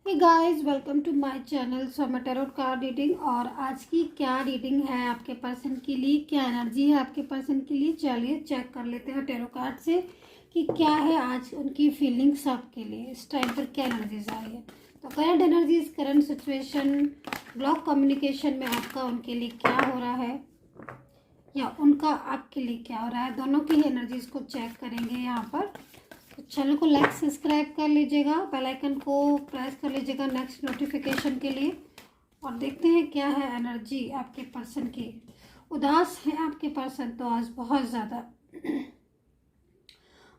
Hey guys, welcome to my channel Soma tarot card reading. और आज की क्या रीडिंग है आपके पर्सन के लिए, क्या एनर्जी है आपके पर्सन के लिए, चलिए चेक कर लेते हैं टैरो कार्ड से कि क्या है आज उनकी फीलिंग्स आपके लिए। इस टाइम पर क्या एनर्जीज आ रही है। तो current energies, current situation, block communication में आपका उनके लिए क्या हो रहा है या उनका आपके लिए क्या हो रहा है, दोनों की एनर्जीज को चेक करेंगे यहाँ पर। तो चैनल को लाइक सब्सक्राइब कर लीजिएगा, बेल आइकन को प्रेस कर लीजिएगा नेक्स्ट नोटिफिकेशन के लिए। और देखते हैं क्या है एनर्जी आपके पर्सन की। उदास है आपके पर्सन तो आज बहुत ज़्यादा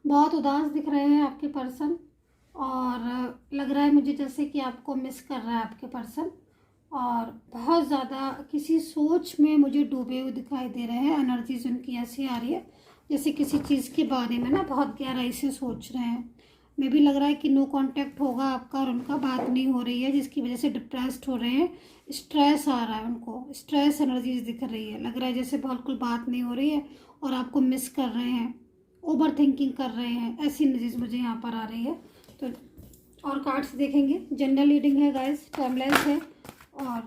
बहुत उदास दिख रहे हैं आपके पर्सन। और लग रहा है मुझे जैसे कि आपको मिस कर रहा है आपके पर्सन। और बहुत ज़्यादा किसी सोच में मुझे डूबे हुए दिखाई दे रहे हैं। एनर्जीज उनकी ऐसी आ रही है जैसे किसी चीज़ के बारे में ना बहुत गहराई से सोच रहे हैं। मे भी लग रहा है कि नो कांटेक्ट होगा आपका और उनका, बात नहीं हो रही है जिसकी वजह से डिप्रेस्ड हो रहे हैं। स्ट्रेस आ रहा है उनको, स्ट्रेस एनर्जीज दिख रही है। लग रहा है जैसे बिल्कुल बात नहीं हो रही है और आपको मिस कर रहे हैं, ओवर थिंकिंग कर रहे हैं। ऐसी एनर्जीज मुझे यहाँ पर आ रही है। तो और कार्ड्स देखेंगे, जनरल रीडिंग है गाइस, टाइमलेस है। और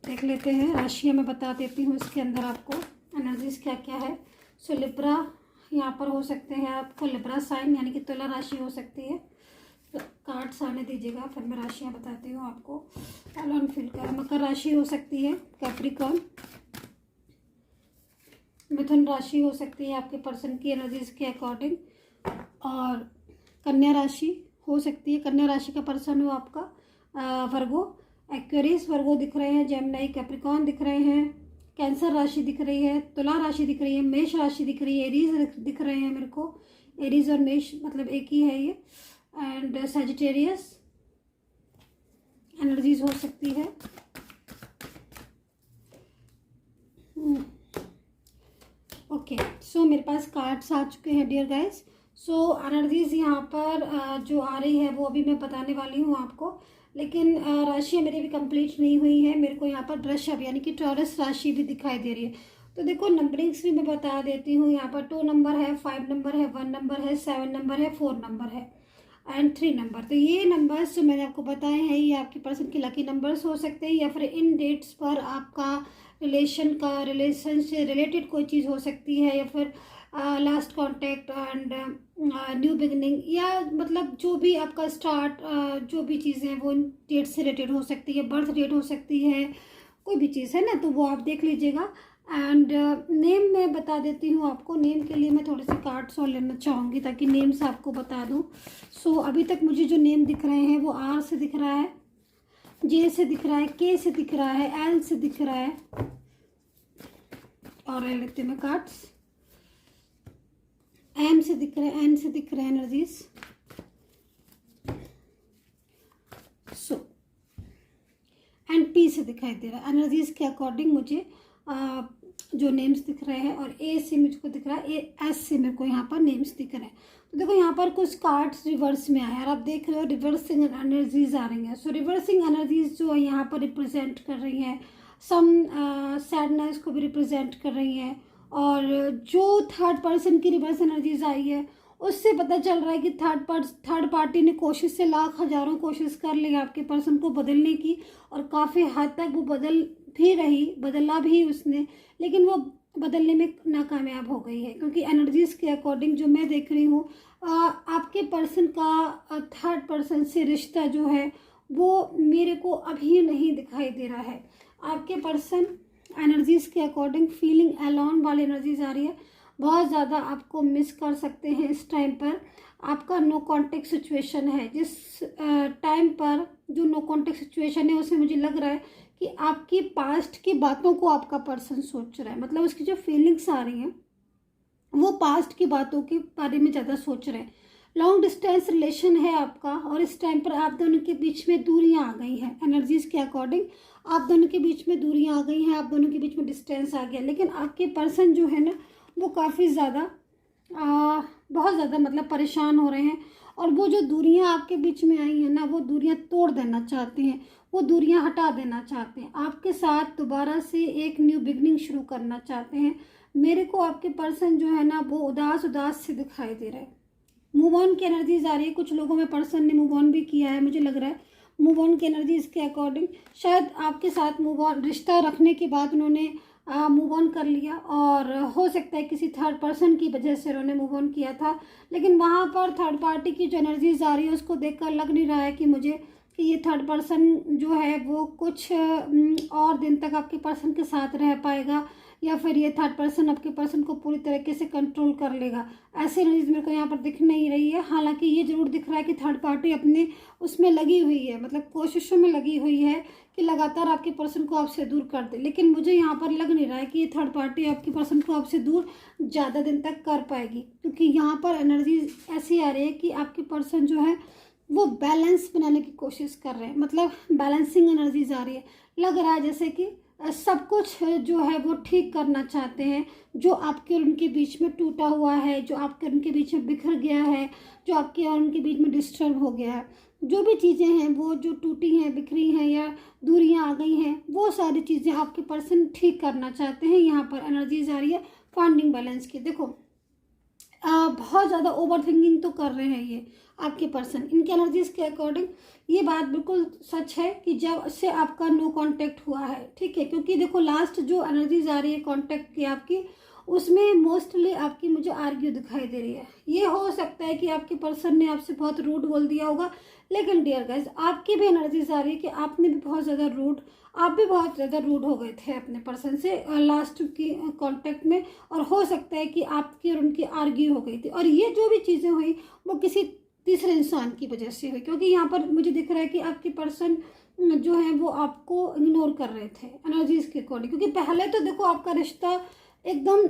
देख लेते हैं, राशियाँ मैं बता देती हूँ इसके अंदर आपको एनर्जीज क्या क्या है। सो लिब्रा यहाँ पर हो सकते हैं आपको, लिब्रा साइन यानी कि तुला राशि हो सकती है। तो कार्ड्स आने दीजिएगा फिर मैं राशियाँ बताती हूँ आपको। अलोन फील कर मकर राशि हो सकती है, कैप्रिकॉर्न, मिथुन राशि हो सकती है आपके पर्सन की एनर्जीज के अकॉर्डिंग। और कन्या राशि हो सकती है, कन्या राशि का पर्सन हो आपका। वर्गो, एक्वेरियस वर्गो दिख रहे हैं, जेमिनी कैप्रिकॉर्न दिख रहे हैं, कैंसर राशि दिख रही है, तुला राशि दिख रही है, मेष राशि दिख रही है, एरीज दिख रहे हैं मेरे को। एरीज और मेष मतलब एक ही है ये। एंड सजिटेरियस एनर्जीज हो सकती है। ओके, सो मेरे पास कार्ड्स आ चुके हैं डियर गाइस। सो एनर्जीज यहाँ पर जो आ रही है वो अभी मैं बताने वाली हूँ आपको। लेकिन राशियाँ मेरी भी कंप्लीट नहीं हुई है। मेरे को यहाँ पर वृषभ यानी कि टॉरस राशि भी दिखाई दे रही है। तो देखो नंबरिंग्स भी मैं बता देती हूँ। यहाँ पर 2 नंबर है, 5 नंबर है, 1 नंबर है, 7 नंबर है, 4 नंबर है एंड 3 नंबर। तो ये नंबर्स जो मैंने आपको बताए हैं ये आपकी पर्सन के लकी नंबर्स हो सकते हैं, या फिर इन डेट्स पर आपका रिलेशन से रिलेटेड कोई चीज़ हो सकती है, या फिर last contact and new beginning, या मतलब जो भी आपका स्टार्ट जो भी चीज़ें हैं वो डेट से रिलेटेड हो सकती है, बर्थ डेट हो सकती है, कोई भी चीज़ है ना, तो वो आप देख लीजिएगा। एंड नेम मैं बता देती हूँ आपको। नेम के लिए मैं थोड़े से कार्ड्स और लेना चाहूँगी ताकि नेम्स आपको बता दूँ। सो अभी तक मुझे जो नेम दिख रहे हैं वो आर से दिख रहा है, जे से दिख रहा है, के से दिख रहा है, एल से दिख रहा है। और लेते हैं कार्ड्स, एम से दिख रहे हैं, एन से दिख रहे हैं एनर्जीज। सो एंड पी से दिखाई दे रहा है एनर्जीज के अकॉर्डिंग मुझे जो नेम्स दिख रहे हैं। और ए से मुझको दिख रहा है, एस से मेरे को यहाँ पर नेम्स दिख रहे हैं। तो देखो यहाँ पर कुछ कार्ड्स रिवर्स में आए और आप देख रहे हो रिवर्सिंग एनर्जीज आ रही हैं। सो रिवर्सिंग एनर्जीज जो है यहाँ पर रिप्रेजेंट कर रही हैं सम सैडनेस को भी रिप्रेजेंट कर रही हैं। और जो थर्ड पर्सन की रिवर्स एनर्जीज आई है उससे पता चल रहा है कि थर्ड पार्टी ने कोशिश से लाख हजारों कोशिश कर ली आपके पर्सन को बदलने की, और काफ़ी हद तक वो बदला भी उसने, लेकिन वो बदलने में नाकामयाब हो गई है। क्योंकि एनर्जीज के अकॉर्डिंग जो मैं देख रही हूँ आपके पर्सन का थर्ड पर्सन से रिश्ता जो है वो मेरे को अभी नहीं दिखाई दे रहा है। आपके पर्सन एनर्जीज के अकॉर्डिंग फीलिंग अलोन वाली एनर्जीज आ रही है। बहुत ज़्यादा आपको मिस कर सकते हैं इस टाइम पर। आपका नो कांटेक्ट सिचुएशन है, जिस टाइम पर जो नो कांटेक्ट सिचुएशन है उसमें मुझे लग रहा है कि आपकी पास्ट की बातों को आपका पर्सन सोच रहा है। मतलब उसकी जो फीलिंग्स आ रही हैं वो पास्ट की बातों के बारे में ज़्यादा सोच रहे हैं। लॉन्ग डिस्टेंस रिलेशन है आपका और इस टाइम पर आप दोनों के बीच में दूरियां आ गई हैं। एनर्जीज के अकॉर्डिंग आप दोनों के बीच में दूरियां आ गई हैं, आप दोनों के बीच में डिस्टेंस आ गया। लेकिन आपके पर्सन जो है ना वो काफ़ी ज़्यादा बहुत ज़्यादा मतलब परेशान हो रहे हैं। और वो जो दूरियां आपके बीच में आई हैं ना वो दूरियां तोड़ देना चाहते हैं, वो दूरियां हटा देना चाहते हैं, आपके साथ दोबारा से एक न्यू बिगनिंग शुरू करना चाहते हैं। मेरे को आपके पर्सन जो है ना वो उदास से दिखाई दे रहे हैं। मूव ऑन की एनर्जीज आ रही है। कुछ लोगों में पर्सन ने मूव ऑन भी किया है मुझे लग रहा है। मूव ऑन की एनर्जीज के अकॉर्डिंग शायद आपके साथ मूव ऑन, रिश्ता रखने के बाद उन्होंने मूव ऑन कर लिया, और हो सकता है किसी थर्ड पर्सन की वजह से उन्होंने मूव ऑन किया था। लेकिन वहाँ पर थर्ड पार्टी की जो एनर्जीज आ रही है उसको देखकर लग नहीं रहा है कि मुझे कि ये थर्ड पर्सन जो है वो कुछ और दिन तक आपके पर्सन के साथ रह पाएगा, या फिर ये थर्ड पर्सन आपके पर्सन को पूरी तरीके से कंट्रोल कर लेगा। ऐसी एनर्जीज मेरे को यहाँ पर दिख नहीं रही है। हालांकि ये जरूर दिख रहा है कि थर्ड पार्टी अपने उसमें लगी हुई है, मतलब कोशिशों में लगी हुई है कि लगातार आपके पर्सन को आपसे दूर कर दे। लेकिन मुझे यहाँ पर लग नहीं रहा है कि ये थर्ड पार्टी आपके पर्सन को आपसे दूर ज़्यादा दिन तक कर पाएगी, क्योंकि यहाँ पर एनर्जीज ऐसी आ रही है कि आपके पर्सन जो है वो बैलेंस बनाने की कोशिश कर रहे हैं, मतलब बैलेंसिंग एनर्जीज आ रही है। लग रहा है जैसे कि सब कुछ जो है वो ठीक करना चाहते हैं, जो आपके और उनके बीच में टूटा हुआ है, जो आपके और उनके बीच में बिखर गया है, जो आपके और उनके बीच में डिस्टर्ब हो गया है, जो भी चीज़ें हैं वो जो टूटी हैं, बिखरी हैं या दूरियां आ गई हैं, वो सारी चीज़ें आपके पर्सन ठीक करना चाहते हैं। यहाँ पर एनर्जीज आ रही है फाइंडिंग बैलेंस की। देखो बहुत ज़्यादा ओवर थिंकिंग तो कर रहे हैं ये आपके पर्सन। इनके एनर्जीज के अकॉर्डिंग ये बात बिल्कुल सच है कि जब से आपका नो कांटेक्ट हुआ है, ठीक है, क्योंकि देखो लास्ट जो एनर्जीज आ रही है कांटेक्ट की आपकी, उसमें मोस्टली आपकी मुझे आर्ग्यू दिखाई दे रही है। ये हो सकता है कि आपके पर्सन ने आपसे बहुत रूड बोल दिया होगा, लेकिन डियर गाइस आपकी भी एनर्जीज आ रही है कि आपने भी बहुत ज़्यादा रूड, आप भी बहुत ज़्यादा रूड हो गए थे अपने पर्सन से लास्ट की कांटेक्ट में, और हो सकता है कि आपकी और उनकी आर्ग्यू हो गई थी, और ये जो भी चीज़ें हुई वो किसी तीसरे इंसान की वजह से हुई, क्योंकि यहाँ पर मुझे दिख रहा है कि आपके पर्सन जो है वो आपको इग्नोर कर रहे थे एनर्जीज के अकॉर्डिंग। क्योंकि पहले तो देखो आपका रिश्ता एकदम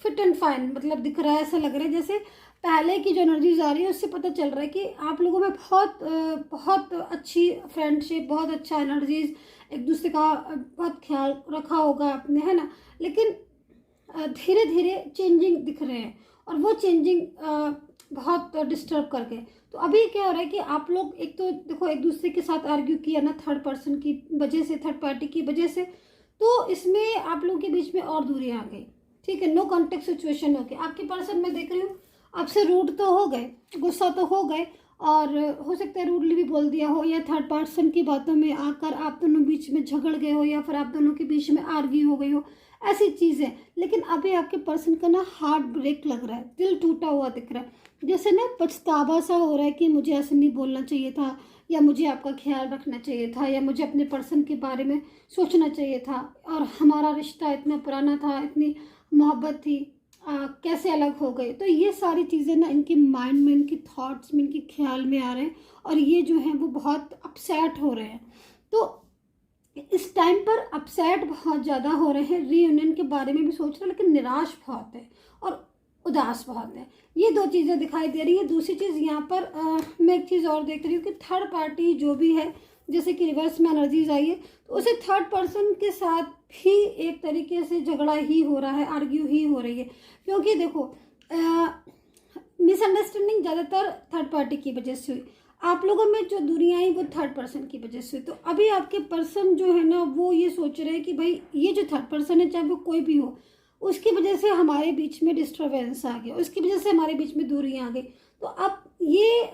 फिट एंड फाइन मतलब दिख रहा है, ऐसा लग रहा है जैसे पहले की जो एनर्जीज आ रही है उससे पता चल रहा है कि आप लोगों में बहुत अच्छी फ्रेंडशिप, बहुत अच्छा एनर्जीज, एक दूसरे का बहुत ख्याल रखा होगा आपने, है ना। लेकिन धीरे धीरे चेंजिंग दिख रहे हैं, और वो चेंजिंग बहुत डिस्टर्ब कर गए। तो अभी क्या हो रहा है कि आप लोग एक तो देखो एक दूसरे के साथ आर्ग्यू किया ना थर्ड पर्सन की वजह से, थर्ड पार्टी की वजह से, तो इसमें आप लोगों के बीच में और दूरी आ गई, ठीक है, नो कॉन्टेक्ट सिचुएशन हो गई। आपके पर्सन मैं देख रही हूँ आपसे रूड तो हो गए, गुस्सा तो हो गए, और हो सकता है रूडली भी बोल दिया हो, या थर्ड पर्सन की बातों में आकर आप दोनों बीच में झगड़ गए हो, या फिर आप दोनों के बीच में आर्ग्यू हो गई हो, ऐसी चीज़ें। लेकिन अभी आपके पर्सन का ना हार्ट ब्रेक लग रहा है, दिल टूटा हुआ दिख रहा है, जैसे ना पछतावा सा हो रहा है कि मुझे ऐसे नहीं बोलना चाहिए था, या मुझे आपका ख्याल रखना चाहिए था, या मुझे अपने पर्सन के बारे में सोचना चाहिए था, और हमारा रिश्ता इतना पुराना था, इतनी मोहब्बत थी, कैसे अलग हो गए। तो ये सारी चीज़ें ना इनके माइंड में, इनकी थॉट्स में, इनके ख्याल में आ रहे हैं, और ये जो है वो बहुत अपसेट हो रहे हैं। तो इस टाइम पर अपसेट बहुत ज़्यादा हो रहे हैं, रीयूनियन के बारे में भी सोच रहे हैं, लेकिन निराश बहुत है और उदास बहुत है। ये दो चीज़ें दिखाई दे रही है। दूसरी चीज़ यहाँ पर मैं एक चीज़ और देख रही हूँ कि थर्ड पार्टी जो भी है, जैसे कि रिवर्स में एनर्जीज आई है, तो उसे थर्ड पर्सन के साथ भी एक तरीके से झगड़ा ही हो रहा है, आर्ग्यू ही हो रही है। क्योंकि देखो मिसअंडरस्टैंडिंग ज़्यादातर थर्ड पार्टी की वजह से हुई, आप लोगों में जो दूरियां आई वो थर्ड पर्सन की वजह से। तो अभी आपके पर्सन जो है ना वो ये सोच रहे हैं कि भाई ये जो थर्ड पर्सन है, चाहे वो कोई भी हो, उसकी वजह से हमारे बीच में डिस्टर्बेंस आ गया, उसकी वजह से हमारे बीच में दूरियां आ गई। तो अब ये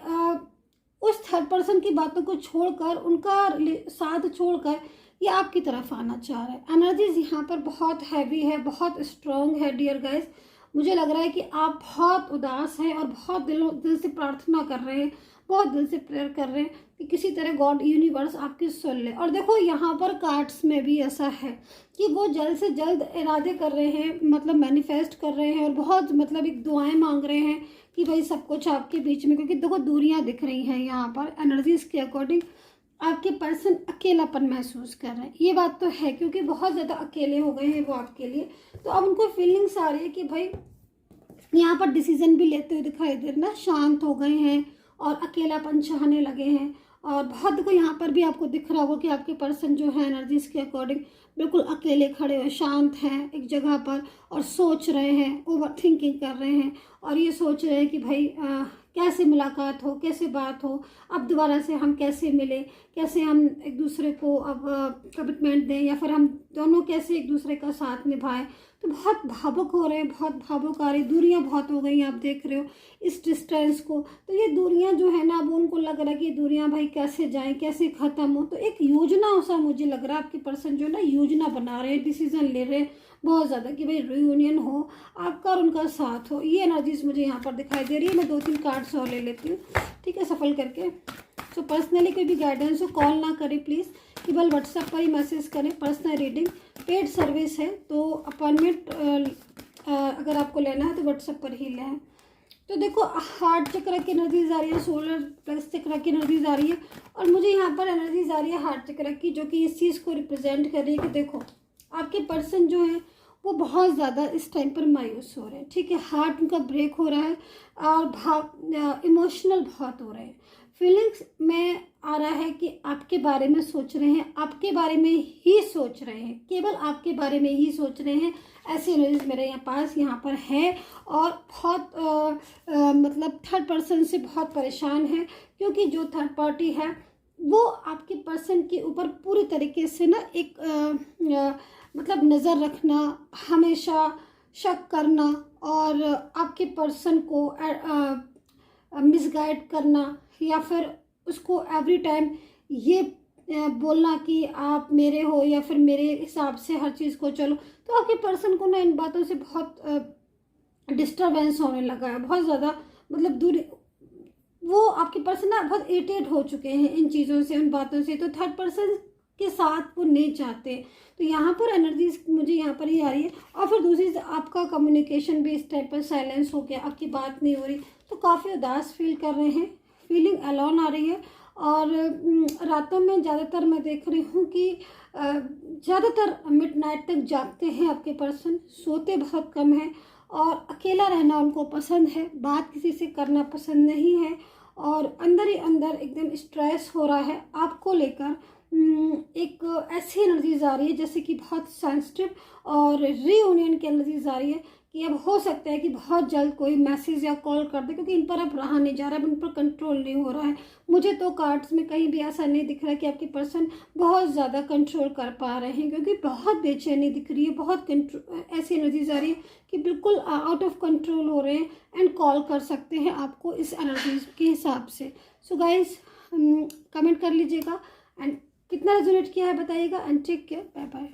उस थर्ड पर्सन की बातों को छोड़कर, उनका साथ छोड़कर ये आपकी तरफ आना चाह रहा है। एनर्जीज यहाँ पर बहुत हैवी है, बहुत स्ट्रॉन्ग है डियर गाइस। मुझे लग रहा है कि आप बहुत उदास हैं और बहुत दिल से प्रार्थना कर रहे हैं, बहुत दिल से प्रेयर कर रहे हैं कि किसी तरह गॉड यूनिवर्स आपकी सुन ले। और देखो यहाँ पर कार्ड्स में भी ऐसा है कि वो जल्द से जल्द इरादे कर रहे हैं, मतलब मैनिफेस्ट कर रहे हैं, और बहुत मतलब एक दुआएं मांग रहे हैं कि भाई सब कुछ आपके बीच में, क्योंकि देखो दूरियां दिख रही हैं यहाँ पर एनर्जीज के अकॉर्डिंग। आपके पर्सन अकेलापन महसूस कर रहे हैं, ये बात तो है, क्योंकि बहुत ज़्यादा अकेले हो गए हैं वो आपके लिए। तो अब उनको फीलिंग्स आ रही है कि भाई यहाँ पर डिसीजन भी लेते हुए दिखाई दे रहे ना, शांत हो गए हैं और अकेलापन चाहने लगे हैं। और बहुत देखो यहाँ पर भी आपको दिख रहा होगा कि आपके पर्सन जो है एनर्जीज के अकॉर्डिंग बिल्कुल अकेले खड़े हुए, शांत हैं एक जगह पर, और सोच रहे हैं, ओवर थिंकिंग कर रहे हैं, और ये सोच रहे हैं कि भाई कैसे मुलाकात हो, कैसे बात हो, अब दोबारा से हम कैसे मिले, कैसे हम एक दूसरे को अब कमिटमेंट दें, या फिर हम दोनों कैसे एक दूसरे का साथ निभाएं। तो बहुत भावुक हो रहे हैं, बहुत भावुक आ रही, दूरियां बहुत हो गई, आप देख रहे हो इस डिस्टेंस को। तो ये दूरियां जो है ना, अब उनको लग रहा है कि दूरियां भाई कैसे जाएं, कैसे ख़त्म हो। तो एक योजना सा मुझे लग रहा है आपके पर्सन जो है ना योजना बना रहे हैं, डिसीजन ले रहे हैं बहुत ज़्यादा कि भाई रियूनियन हो आपका और उनका साथ हो। ये एनर्जीज मुझे यहाँ पर दिखाई दे रही है। मैं 2-3 कार्ड्स और ले लेती हूँ, ठीक है, सफल करके। तो पर्सनली कोई भी गाइडेंस हो कॉल ना करें प्लीज़, केवल व्हाट्सएप पर ही मैसेज करें। पर्सनल रीडिंग पेड सर्विस है, तो अपॉइंटमेंट अगर आपको लेना है तो व्हाट्सएप पर ही लें। तो देखो हार्ट चक्र की एनर्जीज आ रही है, सोलर प्लस चक्र की एनर्जीज आ रही है, और मुझे यहाँ पर एनर्जीज आ रही है हार्ट चक्र की, जो कि इस चीज़ को रिप्रेजेंट कर रही है कि देखो आपके पर्सन जो है वो बहुत ज़्यादा इस टाइम पर मायूस हो रहे हैं, ठीक है। हार्ट उनका ब्रेक हो रहा है और इमोशनल बहुत हो रहे हैं। फीलिंग्स में आ रहा है कि आपके बारे में सोच रहे हैं, आपके बारे में ही सोच रहे हैं, केवल आपके बारे में ही सोच रहे हैं। ऐसी एनर्जीज मेरे यहाँ पर है, और बहुत मतलब थर्ड पर्सन से बहुत परेशान है, क्योंकि जो थर्ड पार्टी है वो आपके पर्सन के ऊपर पूरी तरीके से ना एक मतलब नज़र रखना, हमेशा शक करना, और आपके पर्सन को मिसगाइड करना, या फिर उसको एवरी टाइम ये बोलना कि आप मेरे हो या फिर मेरे हिसाब से हर चीज़ को चलो। तो आपके पर्सन को ना इन बातों से बहुत डिस्टर्बेंस होने लगा है, बहुत ज़्यादा मतलब दूरी। वो आपके पर्सन ना बहुत इरिटेट हो चुके हैं इन चीज़ों से, उन बातों से। तो थर्ड पर्सन के साथ वो नहीं चाहते। तो यहाँ पर एनर्जीज मुझे यहाँ पर ही आ रही है। और फिर दूसरी आपका कम्युनिकेशन भी इस टाइप पर साइलेंस हो गया, आपकी बात नहीं हो रही, तो काफ़ी उदास फील कर रहे हैं, फीलिंग अलोन आ रही है। और रातों में ज़्यादातर मैं देख रही हूँ कि ज़्यादातर मिडनाइट तक जागते हैं आपके पर्सन, सोते बहुत कम हैं, और अकेला रहना उनको पसंद है, बात किसी से करना पसंद नहीं है, और अंदर ही अंदर एकदम स्ट्रेस हो रहा है आपको लेकर। एक ऐसी एनर्जीज आ रही है जैसे कि बहुत सेंसिटिव और रीयूनियन की एनर्जीज आ रही है कि अब हो सकता है कि बहुत जल्द कोई मैसेज या कॉल कर दे, क्योंकि इन पर अब रहा नहीं जा रहा है, इन पर कंट्रोल नहीं हो रहा है। मुझे तो कार्ड्स में कहीं भी ऐसा नहीं दिख रहा है कि आपके पर्सन बहुत ज़्यादा कंट्रोल कर पा रहे हैं, क्योंकि बहुत बेचैनी दिख रही है, बहुत ऐसी एनर्जीज आ रही है कि बिल्कुल आउट ऑफ कंट्रोल हो रहे हैं, एंड कॉल कर सकते हैं आपको इस एनर्जीज के हिसाब से। सो गाइज कमेंट कर लीजिएगा, एंड कितना रेजोनेट किया है बताइएगा, and take care, bye bye.